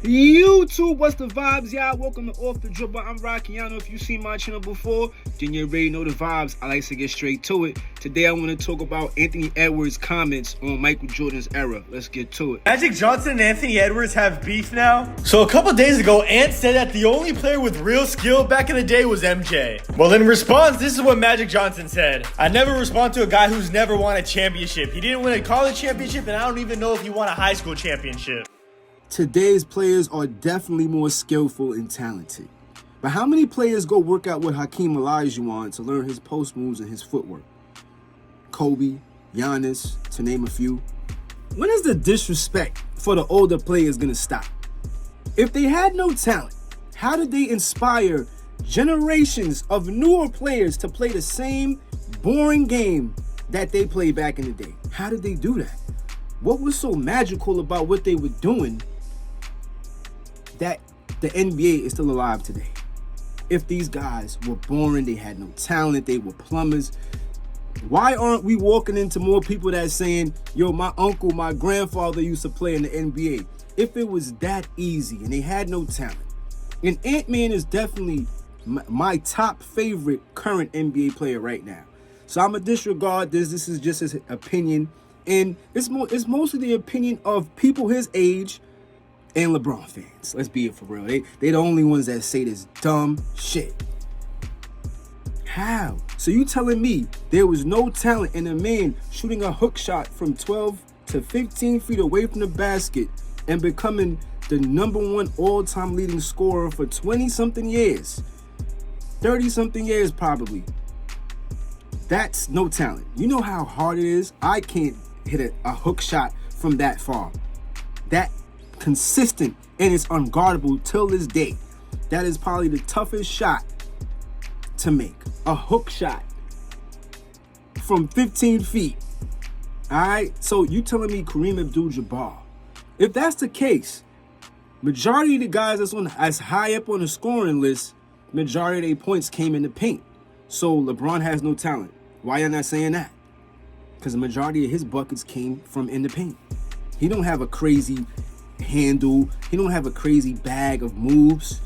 YouTube, what's the vibes, y'all? Welcome to Off the Dribble. I'm Rocky. Y'all know if you've seen my channel before, then you already know the vibes. I like to get straight to it. Today I want to talk about Anthony Edwards' comments on Michael Jordan's era. Let's get to it. Magic Johnson and Anthony Edwards have beef now. So a couple days ago, Ant said that the only player with real skill back in the day was MJ. Well, in response, this is what Magic Johnson said. I never respond to a guy who's never won a championship. He didn't win a college championship, and I don't even know if he won a high school championship. Today's players are definitely more skillful and talented. But how many players go work out with Hakeem Olajuwon to learn his post moves and his footwork? Kobe, Giannis, to name a few. When is the disrespect for the older players gonna stop? If they had no talent, how did they inspire generations of newer players to play the same boring game that they played back in the day? How did they do that? What was so magical about what they were doing that the NBA is still alive today? If these guys were boring, they had no talent, they were plumbers, why aren't we walking into more people that's saying, yo, my uncle, my grandfather used to play in the NBA? If it was that easy and they had no talent. And Ant-Man is definitely my top favorite current NBA player right now. So I'm gonna disregard this. This is just his opinion. And it's mostly the opinion of people his age and LeBron fans. Let's be it for real. They the only ones that say this dumb shit. How? So you telling me there was no talent in a man shooting a hook shot from 12 to 15 feet away from the basket and becoming the #1 all-time leading scorer for 20-something years, 30-something years probably. That's no talent. You know how hard it is? I can't hit a hook shot from that far. That consistent, and it's unguardable till this day. That is probably the toughest shot to make. A hook shot from 15 feet. All right, so you telling me Kareem Abdul-Jabbar? If that's the case, majority of the guys that's as high up on the scoring list, majority of their points came in the paint. So LeBron has no talent. Why y'all not saying that? Because the majority of his buckets came from in the paint. He don't have a crazy handle. He don't have a crazy bag of moves.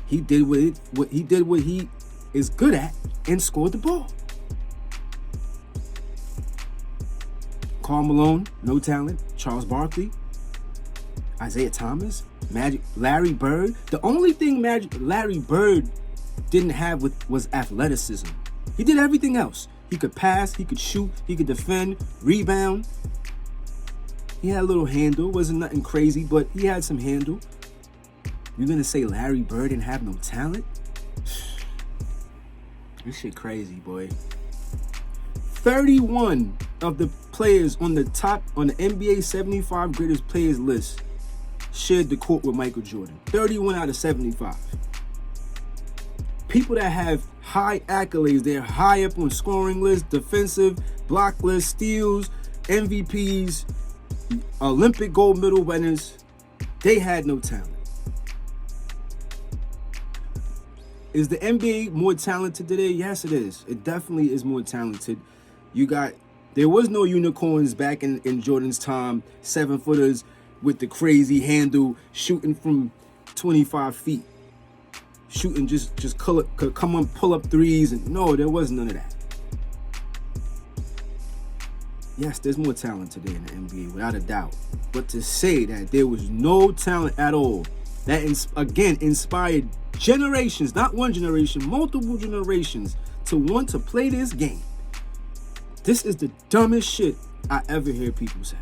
He did what he is good at and scored the ball. Karl Malone, no talent. Charles Barkley, Isaiah Thomas, Larry Bird. The only thing Larry Bird didn't have was athleticism. He did everything else. He could pass, he could shoot, he could defend, rebound. He had a little handle. Wasn't nothing crazy, but he had some handle. You're gonna say Larry Bird didn't have no talent? This shit crazy, boy. 31 of the players on the NBA 75 greatest players list shared the court with Michael Jordan. 31 out of 75. People that have high accolades, they're high up on scoring lists, defensive, block lists, steals, MVPs, Olympic gold medal winners, they had no talent. Is the NBA more talented today? Yes, it is. It definitely is more talented. There was no unicorns back in Jordan's time, 7-footers with the crazy handle, shooting from 25 feet. Shooting just come on, pull up threes, and no, there was none of that. Yes, there's more talent today in the NBA, without a doubt. But to say that there was no talent at all, that again inspired generations, not one generation, multiple generations to want to play this game. This is the dumbest shit I ever hear people say.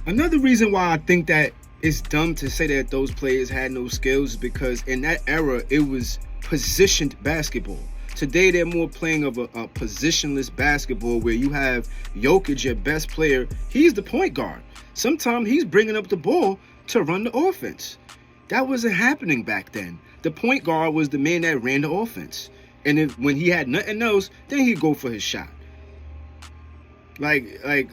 Another reason why I think that it's dumb to say that those players had no skills is because in that era, it was positioned basketball. Today, they're more playing of a positionless basketball where you have Jokic, your best player. He's the point guard. Sometimes he's bringing up the ball to run the offense. That wasn't happening back then. The point guard was the man that ran the offense. And when he had nothing else, then he'd go for his shot. I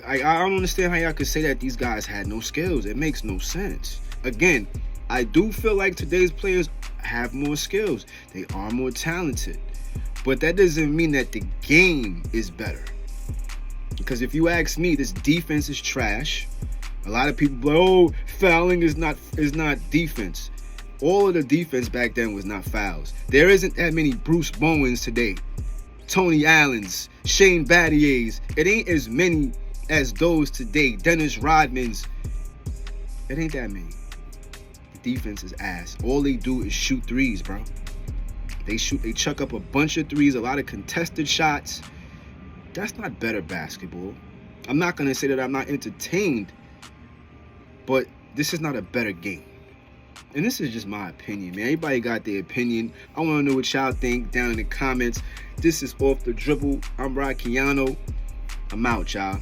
don't understand how y'all could say that these guys had no skills. It makes no sense. Again, I do feel like today's players have more skills. They are more talented. But that doesn't mean that the game is better. Because if you ask me, this defense is trash. A lot of people go, oh, fouling is not defense. All of the defense back then was not fouls. There isn't that many Bruce Bowens today. Tony Allens, Shane Battier's. It ain't as many as those today. Dennis Rodman's. It ain't that many. The defense is ass. All they do is shoot threes, bro. They chuck up a bunch of threes, a lot of contested shots. That's not better basketball. I'm not going to say that I'm not entertained, but this is not a better game. And this is just my opinion, man. Everybody got their opinion. I want to know what y'all think down in the comments. This is Off the Dribble. I'm Rakiano. I'm out, y'all.